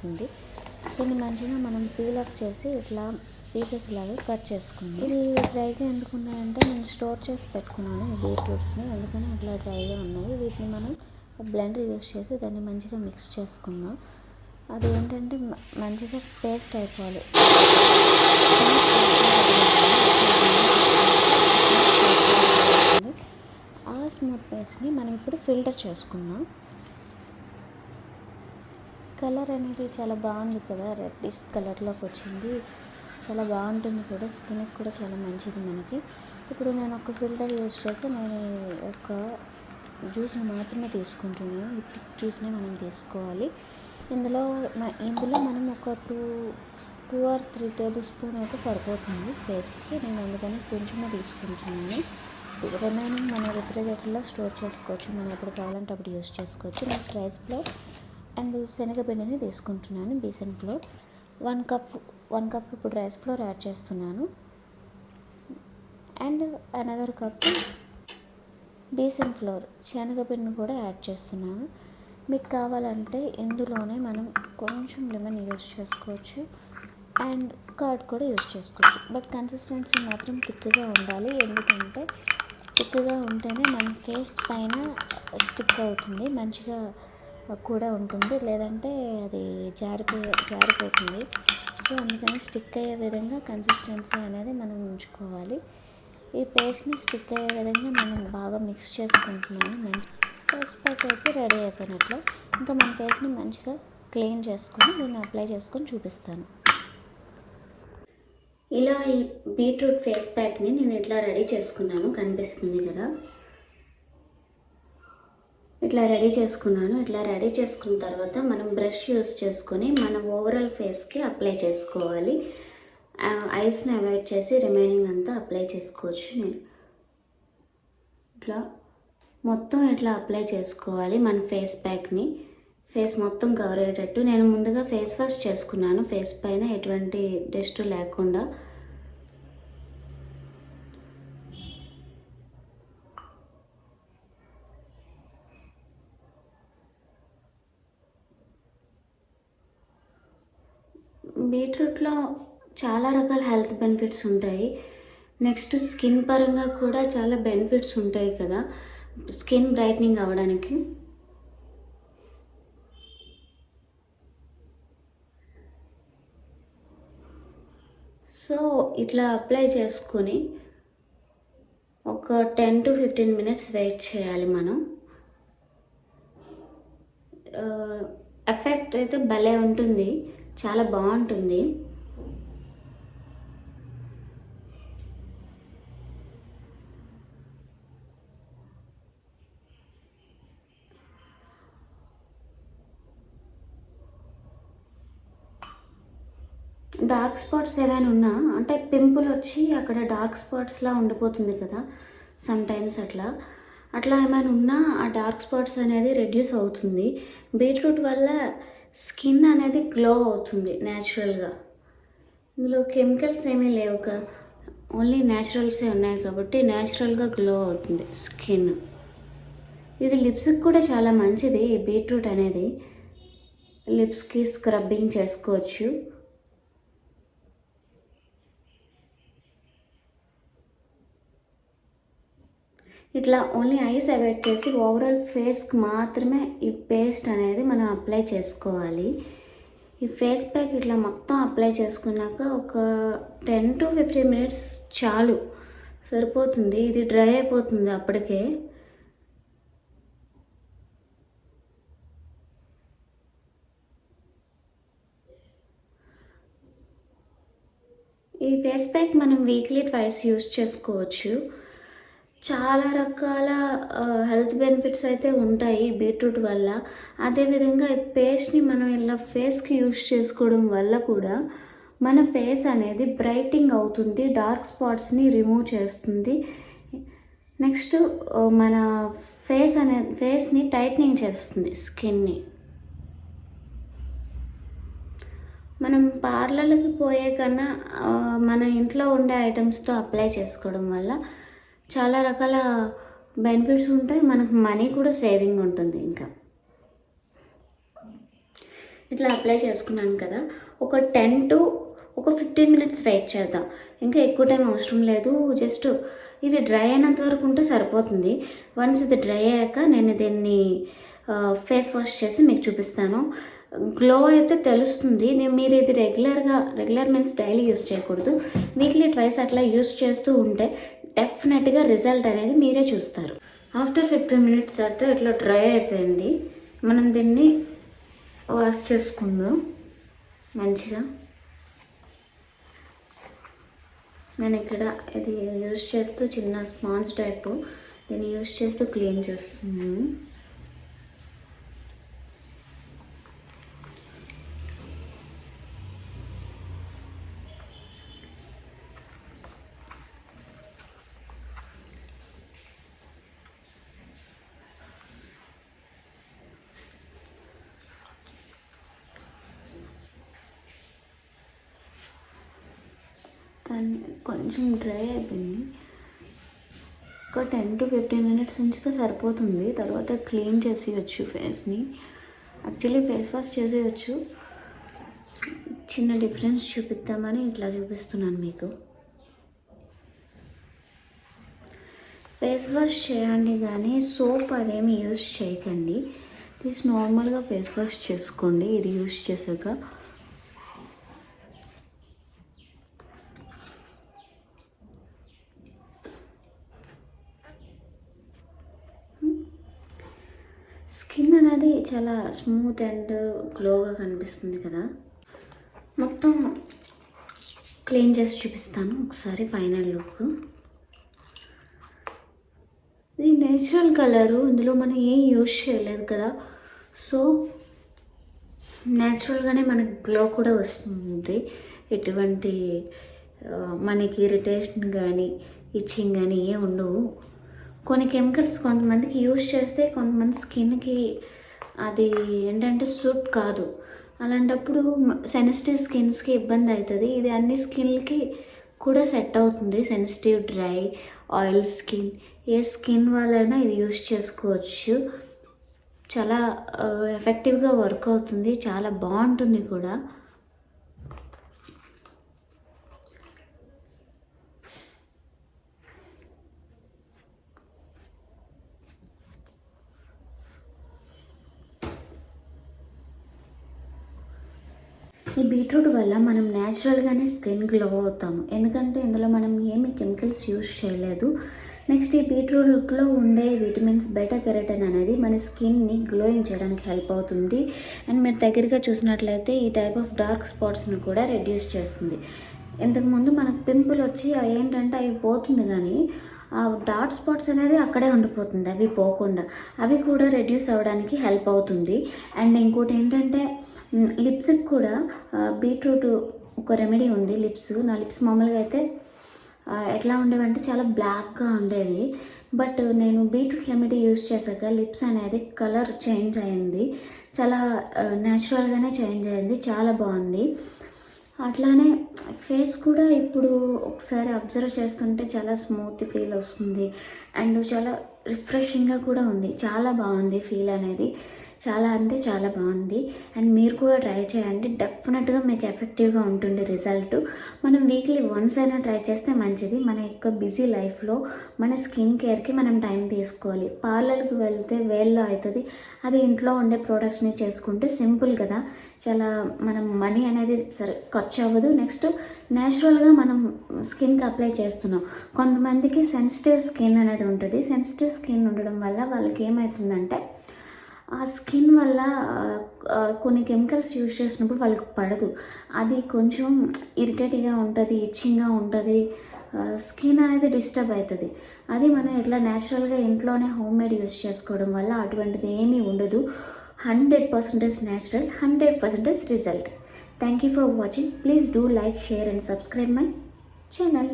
అవుతుంది. దీన్ని మంచిగా మనం పీల్ ఆఫ్ చేసి ఇట్లా పీసెస్ లాగా కట్ చేసుకుంది. ఇది డ్రైగా ఎందుకు ఉన్నాయంటే నేను స్టోర్ చేసి పెట్టుకున్నాను ఈ బీట్రూట్స్ని, అందుకని అట్లా డ్రైగా ఉన్నాయి. వీటిని మనం బ్లెండర్ యూస్ చేసి దాన్ని మంచిగా మిక్స్ చేసుకుందాం. అది ఏంటంటే మంచిగా పేస్ట్ అయిపోవాలి. ఆ స్మూత్ పేస్ట్ని మనం ఇప్పుడు ఫిల్టర్ చేసుకుందాం. కలర్ అనేది చాలా బాగుంది కదా, రెడ్డిష్ కలర్లోకి వచ్చింది. చాలా బాగుంటుంది కూడా, స్కిన్కి కూడా చాలా మంచిది మనకి. ఇప్పుడు నేను ఒక ఫిల్టర్ యూజ్ చేసి నేను ఒక జ్యూస్ని మాత్రమే తీసుకుంటున్నాను. ఈ జ్యూస్ని మనం తీసుకోవాలి. ఇందులో మనం ఒక 2 or 3 టేబుల్ స్పూన్ అయితే సరిపోతుంది ఫేస్కి. నేను అందుకని కొంచెమే తీసుకుంటున్నాను. రిమైనింగ్ మనం రిఫ్రిజిరేటర్లో స్టోర్ చేసుకోవచ్చు, మనం ఎప్పుడు కావాలంటే అప్పుడు యూజ్ చేసుకోవచ్చు. నెక్స్ట్ రైస్ ఫ్లోర్ అండ్ శనగపిండిని తీసుకుంటున్నాను, బేసన్ ఫ్లోర్. 1 కప్ ఇప్పుడు రైస్ ఫ్లోర్ యాడ్ చేస్తున్నాను. And another cup besan flour, శనగపిండిని కూడా యాడ్ చేస్తున్నాను. మీకు కావాలంటే ఇందులోనే మనం కొంచెం లెమన్ యూజ్ చేసుకోవచ్చు అండ్ కర్డ్ కూడా యూజ్ చేసుకోవచ్చు. బట్ కన్సిస్టెన్సీ మాత్రం థిక్గా ఉండాలి, ఎందుకంటే థిక్గా ఉంటేనే మన ఫేస్ పైన స్టిక్ అవుతుంది, మంచిగా కూడా ఉంటుంది. లేదంటే అది జారిపోతుంది. సో అందుకని స్టిక్ అయ్యే విధంగా కన్సిస్టెన్సీ అనేది మనం ఉంచుకోవాలి. ఈ పేస్ట్ని స్టిక్ అయ్యే విధంగా మనం బాగా మిక్స్ చేసుకుంటున్నాము. మంచి ఫేస్ ప్యాక్ అయితే రెడీ అయిపోయినట్లు. ఇంకా మన ఫేస్ని మంచిగా క్లీన్ చేసుకొని దీన్ని అప్లై చేసుకొని చూపిస్తాను. ఇలా ఈ బీట్రూట్ ఫేస్ ప్యాక్ని నేను ఇట్లా రెడీ చేసుకున్నాను, కనిపిస్తుంది కదా. ఇట్లా రెడీ చేసుకున్నాను. ఇట్లా రెడీ చేసుకున్న తర్వాత మనం బ్రష్ యూస్ చేసుకొని మన ఓవరాల్ ఫేస్కి అప్లై చేసుకోవాలి. ఐస్ని అవాయిడ్ చేసి రిమైనింగ్ అంతా అప్లై చేసుకోవచ్చు. నేను ఇట్లా మొత్తం ఇట్లా అప్లై చేసుకోవాలి మన ఫేస్ ప్యాక్ని, ఫేస్ మొత్తం కవర్ అయ్యేటట్టు. నేను ముందుగా ఫేస్ వాష్ చేసుకున్నాను, ఫేస్ పైన ఎటువంటి డస్ట్ లేకుండా. బీట్రూట్లో చాలా రకాల హెల్త్ బెనిఫిట్స్ ఉంటాయి. నెక్స్ట్ స్కిన్ పరంగా కూడా చాలా బెనిఫిట్స్ ఉంటాయి కదా, స్కిన్ బ్రైట్నింగ్ అవ్వడానికి. సో ఇట్లా అప్లై చేసుకొని ఒక 10 to 15 minutes వెయిట్ చేయాలి మనం. ఎఫెక్ట్ అయితే భలే ఉంటుంది, చాలా బాగుంటుంది. డార్క్ స్పాట్స్ ఏదైనా ఉన్నా, అంటే పింపుల్ వచ్చి అక్కడ డార్క్ స్పాట్స్లా ఉండిపోతుంది కదా సమ్టైమ్స్, అట్లా ఏమైనా ఉన్నా ఆ డార్క్ స్పాట్స్ అనేది రెడ్యూస్ అవుతుంది. బీట్రూట్ వల్ల స్కిన్ అనేది గ్లో అవుతుంది న్యాచురల్గా. ఇందులో కెమికల్స్ ఏమీ లేవు కదా, ఓన్లీ న్యాచురల్సే ఉన్నాయి కాబట్టి న్యాచురల్గా గ్లో అవుతుంది స్కిన్. ఇది లిప్స్కి కూడా చాలా మంచిది ఈ బీట్రూట్ అనేది, లిప్స్కి స్క్రబ్బింగ్ చేసుకోవచ్చు. ఇట్లా ఓన్లీ ఐస్ అవాయిడ్ చేసి ఓవరాల్ ఫేస్కి మాత్రమే ఈ పేస్ట్ అనేది మనం అప్లై చేసుకోవాలి. ఈ ఫేస్ ప్యాక్ ఇట్లా మొత్తం అప్లై చేసుకున్నాక ఒక 10 to 15 minutes చాలు, సరిపోతుంది. ఇది డ్రై అయిపోతుంది అప్పటికే. ఈ ఫేస్ ప్యాక్ మనం వీక్లీ 2 యూస్ చేసుకోవచ్చు. చాలా రకాల హెల్త్ బెనిఫిట్స్ అయితే ఉంటాయి బీట్రూట్ వల్ల. అదేవిధంగా ఈ పేస్ట్ని మనం ఇలా ఫేస్కి యూస్ చేసుకోవడం వల్ల కూడా మన ఫేస్ అనేది బ్రైటింగ్ అవుతుంది, డార్క్ స్పాట్స్ని రిమూవ్ చేస్తుంది. నెక్స్ట్ మన ఫేస్ని టైట్నింగ్ చేస్తుంది, స్కిన్ని. మనం పార్లర్కి పోయే కన్నా మన ఇంట్లో ఉండే ఐటమ్స్తో అప్లై చేసుకోవడం వల్ల చాలా రకాల బెనిఫిట్స్ ఉంటాయి, మనకు మనీ కూడా సేవింగ్ ఉంటుంది. ఇంకా ఇట్లా అప్లై చేసుకున్నాను కదా, ఒక 15 మినిట్స్ వెయిట్ చేద్దాం. ఇంకా ఎక్కువ టైం అవసరం లేదు. జస్ట్ ఇది డ్రై అయినంత వరకు ఉంటే సరిపోతుంది. వన్స్ ఇది డ్రై అయ్యాక నేను దీన్ని ఫేస్ వాష్ చేసి మీకు చూపిస్తాను. గ్లో అయితే తెలుస్తుంది. మీరు ఇది రెగ్యులర్ మీన్స్ డైలీ యూస్ చేయకూడదు. వీక్లీ ట్వైస్ అట్లా యూస్ చేస్తూ ఉంటే డెఫినెట్గా రిజల్ట్ అనేది మీరే చూస్తారు. ఆఫ్టర్ 15 మినిట్స్ తర్వాత ఇట్లా డ్రై అయిపోయింది. మనం దీన్ని వాష్ చేసుకుందాం మంచిగా. నేను ఇక్కడ ఇది యూస్ చేస్తూ చిన్న స్పాంజ్ టైపు దీన్ని యూస్ చేస్తూ క్లీన్ చేస్తున్నాను. దాన్ని కొంచెం డ్రై అయిపోయింది. ఒక 10 to 15 మినిట్స్ ఉంచితే సరిపోతుంది. తర్వాత క్లీన్ చేసేయచ్చు ఫేస్ని. యాక్చువల్లీ ఫేస్ వాష్ చేసేయచ్చు. చిన్న డిఫరెన్స్ చూపిద్దామని ఇట్లా చూపిస్తున్నాను మీకు. ఫేస్ వాష్ చేయండి కానీ సోప్ అదేమి యూస్ చేయకండి. ప్లీజ్ నార్మల్గా ఫేస్ వాష్ చేసుకోండి ఇది యూస్ చేశాక. స్కిన్ అనేది చాలా స్మూత్ అండ్ గ్లోగా కనిపిస్తుంది కదా. మొత్తం క్లీన్ చేసి చూపిస్తాను ఒకసారి ఫైనల్ లుక్. ఇది నేచురల్ కలరు, ఇందులో మనం ఏం యూజ్ చేయలేదు కదా, సో న్యాచురల్గానే మనకి గ్లో కూడా వస్తుంది. ఎటువంటి మనకి ఇరిటేషన్ కానీ ఇచ్చింగ్ కానీ ఏం ఉండవు. కొన్ని కెమికల్స్ కొంతమందికి యూజ్ చేస్తే కొంతమంది స్కిన్కి అది ఏంటంటే సూట్ కాదు. అలాంటప్పుడు సెన్సిటివ్ స్కిన్స్కి ఇబ్బంది అవుతుంది. ఇది అన్ని స్కిన్లకి కూడా సెట్ అవుతుంది. సెన్సిటివ్, డ్రై, ఆయిల్ స్కిన్, ఏ స్కిన్ వాళ్ళైనా ఇది యూజ్ చేసుకోవచ్చు. చాలా ఎఫెక్టివ్గా వర్క్ అవుతుంది, చాలా బాగుంటుంది కూడా. ఈ బీట్రూట్ వల్ల మనం న్యాచురల్గానే స్కిన్ గ్లో అవుతాము, ఎందుకంటే ఇందులో మనం ఏమి కెమికల్స్ యూజ్ చేయలేదు. నెక్స్ట్ ఈ బీట్రూట్లో ఉండే విటమిన్స్ బీటా కెరటిన్ అనేది మన స్కిన్ని గ్లోయింగ్ చేయడానికి హెల్ప్ అవుతుంది. అండ్ మీరు దగ్గరగా చూసినట్లయితే ఈ టైప్ ఆఫ్ డార్క్ స్పాట్స్ని కూడా రెడ్యూస్ చేస్తుంది. ఇంతకుముందు మనకు పింపుల్ వచ్చి ఏంటంటే అవి పోతుంది, కానీ ఆ డార్క్ స్పాట్స్ అనేది అక్కడే ఉండిపోతుంది, అవి పోకుండా. అవి కూడా రెడ్యూస్ అవ్వడానికి హెల్ప్ అవుతుంది. అండ్ ఇంకోటి ఏంటంటే లిప్స్కి కూడా బీట్రూట్ ఒక రెమెడీ ఉంది. నా లిప్స్ మామూలుగా అయితే ఎట్లా ఉండేవంటే చాలా బ్లాక్గా ఉండేవి. బట్ నేను బీట్రూట్ రెమెడీ యూజ్ చేశాక లిప్స్ అనేది కలర్ చేంజ్ అయింది, చాలా న్యాచురల్గానే చేంజ్ అయింది, చాలా బాగుంది. అట్లానే ఫేస్ కూడా ఇప్పుడు ఒకసారి అబ్జర్వ్ చేస్తుంటే చాలా స్మూత్ ఫీల్ వస్తుంది అండ్ చాలా రిఫ్రెషింగ్గా కూడా ఉంది. చాలా బాగుంది ఫీల్ అనేది, చాలా అంటే చాలా బాగుంది. అండ్ మీరు కూడా ట్రై చేయండి, డెఫినెట్గా మీకు ఎఫెక్టివ్గా ఉంటుంది రిజల్ట్. మనం వీక్లీ వన్స్ అయినా ట్రై చేస్తే మంచిది. మన యొక్క బిజీ లైఫ్లో మన స్కిన్ కేర్కి మనం టైం తీసుకోవాలి. పార్లర్కి వెళ్తే వేల్లో అవుతుంది, అది ఇంట్లో ఉండే ప్రోడక్ట్స్ని చేసుకుంటే సింపుల్ కదా, చాలా మనం మనీ అనేది ఖర్చు అవ్వదు. నెక్స్ట్ న్యాచురల్గా మనం స్కిన్కి అప్లై చేస్తున్నాం. కొంతమందికి సెన్సిటివ్ స్కిన్ అనేది ఉంటుంది. సెన్సిటివ్ స్కిన్ ఉండడం వల్ల వాళ్ళకి ఏమవుతుందంటే ఆ స్కిన్ వల్ల కొన్ని కెమికల్స్ యూజ్ చేసినప్పుడు వాళ్ళకి పడదు, అది కొంచెం ఇరిటేటివ్గా ఉంటుంది, ఇచ్చింగ్గా ఉంటుంది, స్కిన్ అనేది డిస్టర్బ్ అవుతుంది. అది మనం ఇట్లా న్యాచురల్గా ఇంట్లోనే హోమ్ మేడ్ యూజ్ చేసుకోవడం వల్ల అటువంటిది ఏమీ ఉండదు. 100% natural, 100% result. Thank you for watching. Please do like, share and subscribe my channel.